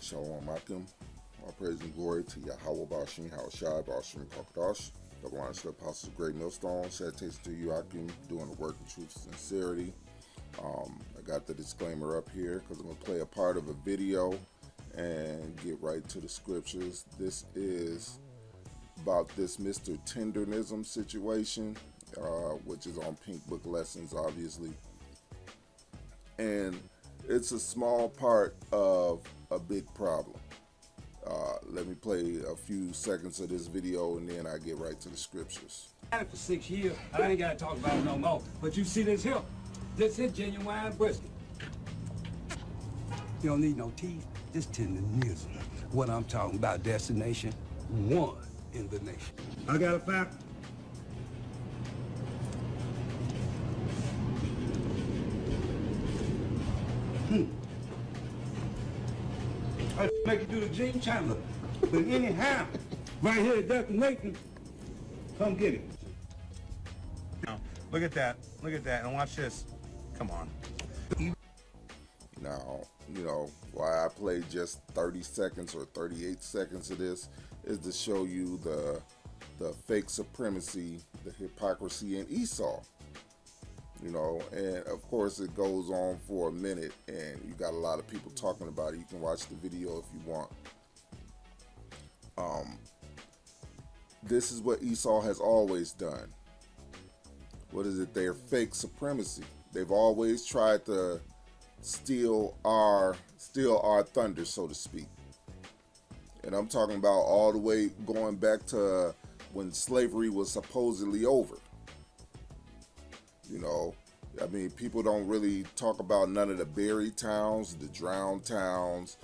Shalom Akim. All praise and glory to Yahweh Bashim, Hawashai, Bashim Kakadash. Double honor to the apostles of Great Millstone. Salutations to you, Akim, doing the work in truth and sincerity. I got the disclaimer up here because I'm going to play a part of a video and get right to the scriptures. This is about this Mr. Tendernism situation, which is on Pink Book Lessons, obviously. And it's a small part of a big problem. Let me play a few seconds of this video and then I get right to the scriptures. I had it for 6 years. I ain't got to talk about it no more. But you see this here? This is genuine brisket. You don't need no teeth. This tenderism. What I'm talking about, destination one in the nation. I got a fact. I make you do the Gene Chandler. But anyhow, right here at destination, come get it. Now, look at that, and watch this. Come on. Now, you know, why I played just 30 seconds or 38 seconds of this is to show you the fake supremacy, the hypocrisy in Esau. You know, and of course it goes on for a minute and you got a lot of people talking about it. You can watch the video if you want. This is what Esau has always done. What is it? Their fake supremacy. They've always tried to steal our thunder, so to speak. And I'm talking about all the way going back to when slavery was supposedly over. You know, I mean, people don't really talk about none of the buried towns, the drowned towns,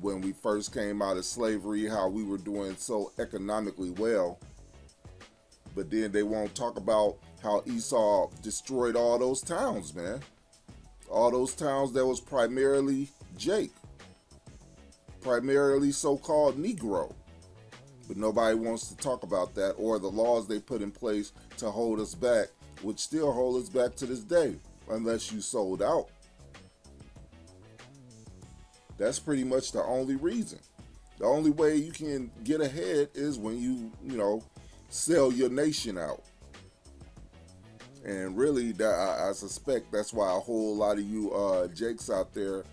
when we first came out of slavery, how we were doing so economically well. But then they won't talk about how Esau destroyed all those towns, man. All those towns that was primarily Jake, primarily so-called Negro. But nobody wants to talk about that or the laws they put in place to hold us back, which still hold us back to this day, unless you sold out. That's pretty much the only reason. The only way you can get ahead is when you know, sell your nation out. And really, I suspect that's why a whole lot of you Jakes out there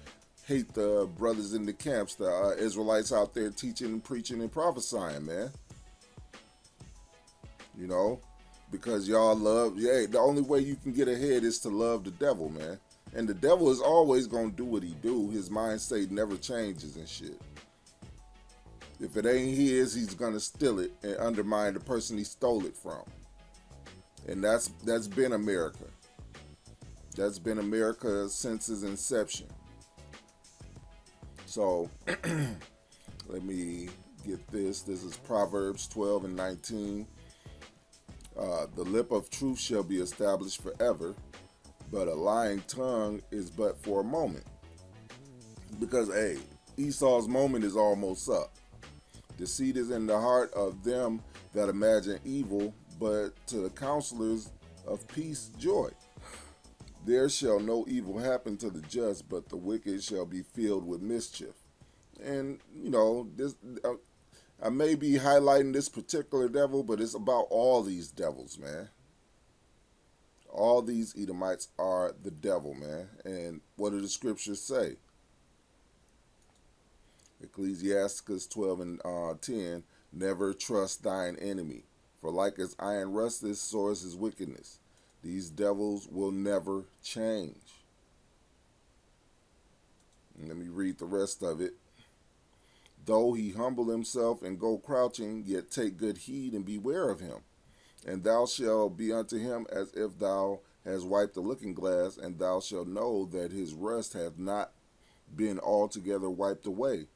hate the brothers in the camps, the Israelites out there teaching and preaching and prophesying, man. You know? Because y'all love, the only way you can get ahead is to love the devil, man. And the devil is always going to do what he do. His mind state never changes and shit. If it ain't his, he's going to steal it and undermine the person he stole it from. And that's been America. That's been America since its inception. So, let me get this. This is Proverbs 12 and 19. The lip of truth shall be established forever, but a lying tongue is but for a moment. Because, hey, Esau's moment is almost up. Deceit is in the heart of them that imagine evil, but to the counselors of peace, joy. There shall no evil happen to the just, but the wicked shall be filled with mischief. And, you know, this... I may be highlighting this particular devil, but it's about all these devils, man. All these Edomites are the devil, man. And what do the scriptures say? Ecclesiasticus 12 and 10, never trust thine enemy, for like as iron rusteth, so is his wickedness. These devils will never change. And let me read the rest of it. Though he humble himself and go crouching, yet take good heed and beware of him. And thou shalt be unto him as if thou hast wiped the looking glass, and thou shalt know that his rust hath not been altogether wiped away.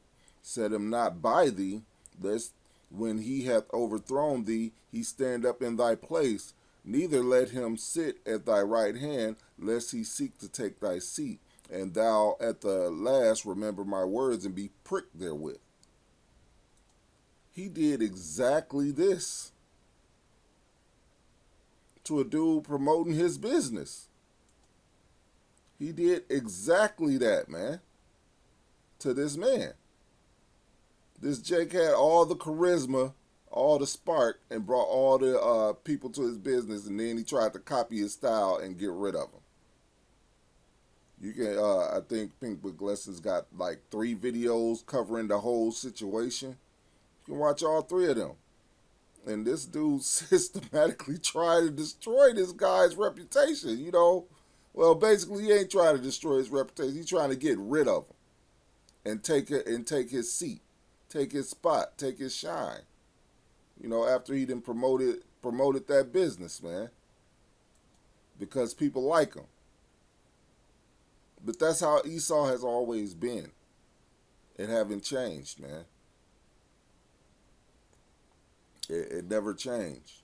Set him not by thee, lest when he hath overthrown thee, he stand up in thy place. Neither let him sit at thy right hand, lest he seek to take thy seat. And thou at the last remember my words and be pricked therewith. He did exactly this to a dude promoting his business. He did exactly that, man. to this man. This Jake had all the charisma, all the spark, and brought all the people to his business, and then he tried to copy his style and get rid of them. You can, I think Pink with Lessons got like 3 videos covering the whole situation. You can watch all 3 of them. And this dude systematically tried to destroy this guy's reputation, you know. Well, basically, he ain't trying to destroy his reputation. He's trying to get rid of him and take his seat, take his spot, take his shine. You know, after he done promoted that business, man, because people like him. But that's how Esau has always been. It haven't changed, man. It never changed.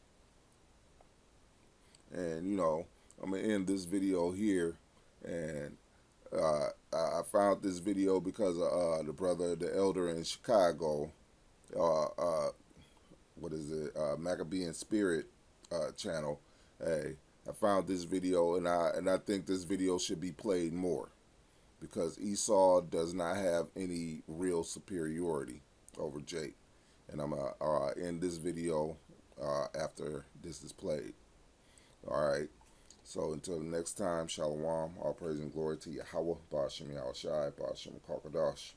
And, you know, I'm going to end this video here. And I found this video because of the brother, the elder in Chicago. What is it? Maccabean Spirit channel. Hey, I found this video, and I think this video should be played more, because Esau does not have any real superiority over Jake. And I'm gonna end this video after this is played. All right. So until the next time, Shalom. All praise and glory to Yahweh, Ba'ashem Yahushai, Ba'ashem Kakadash.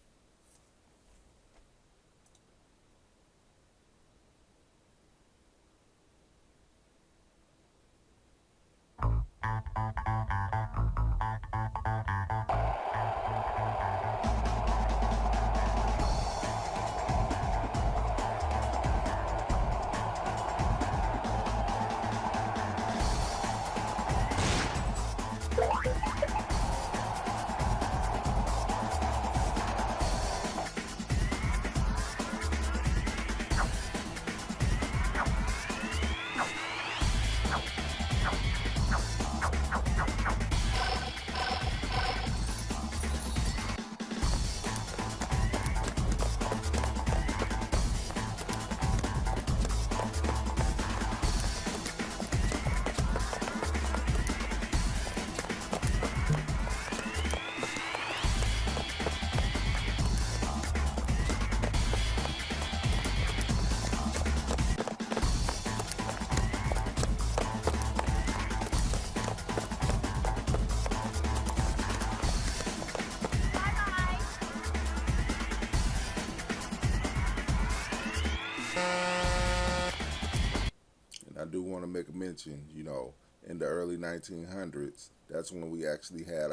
I do want to make a mention, you know, in the early 1900s, that's when we actually had,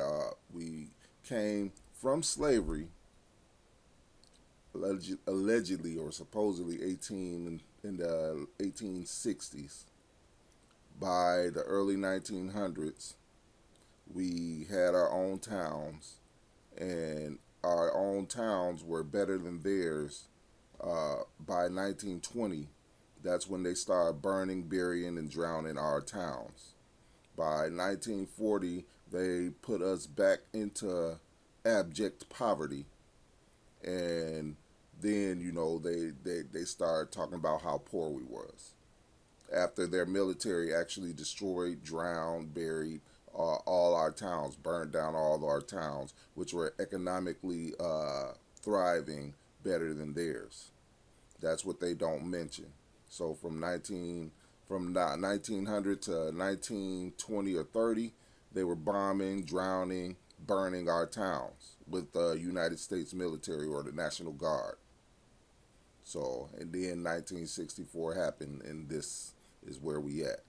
we came from slavery, allegedly or supposedly in the 1860s. By the early 1900s, we had our own towns, and our own towns were better than theirs. By 1920, that's when they started burning, burying, and drowning our towns. By 1940, they put us back into abject poverty. And then, you know, they started talking about how poor we was. After their military actually destroyed, drowned, buried all our towns, burned down all our towns, which were economically thriving better than theirs. That's what they don't mention. So from 1900 to 1920 or 30, they were bombing, drowning, burning our towns with the United States military or the National Guard. So, and then 1964 happened, and this is where we at.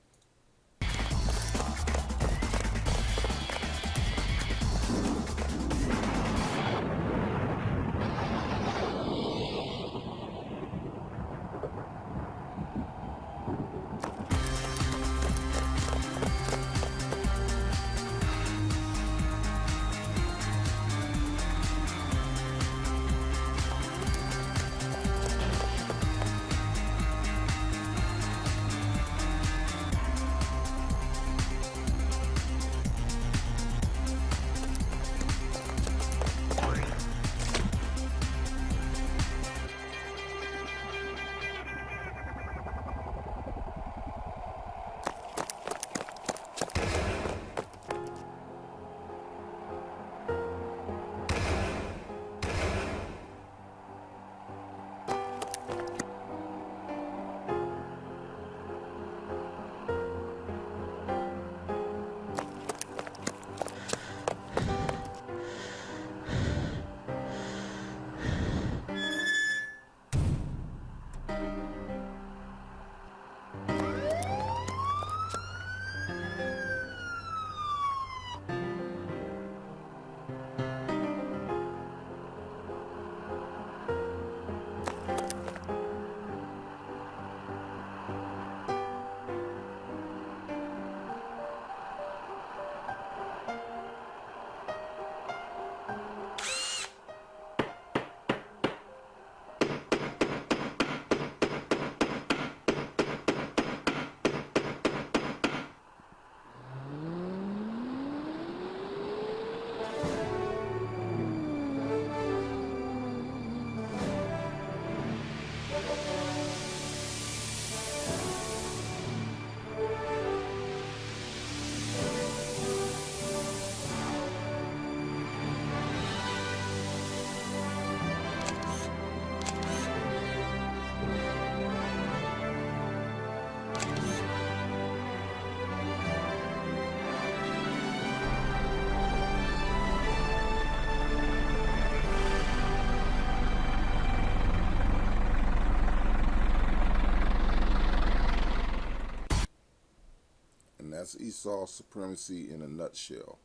That's Esau's supremacy in a nutshell.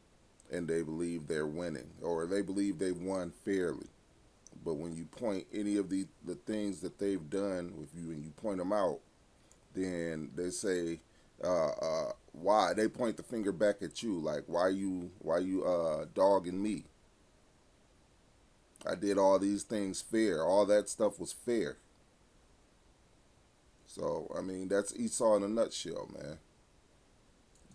And they believe they're winning, or they believe they've won fairly. But when you point any of the things that they've done with you and you point them out, then they say, why? They point the finger back at you, like, why you dogging me? I did all these things fair. All that stuff was fair. So, I mean, that's Esau in a nutshell, man.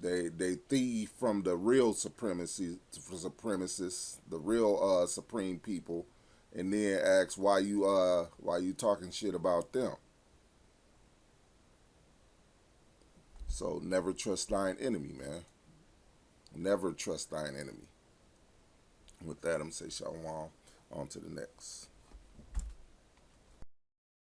They thieve from the real supremacists, the real supreme people, and then ask why you talking shit about them. So never trust thine enemy, man. Never trust thine enemy. With that, I'm say shalom. On to the next.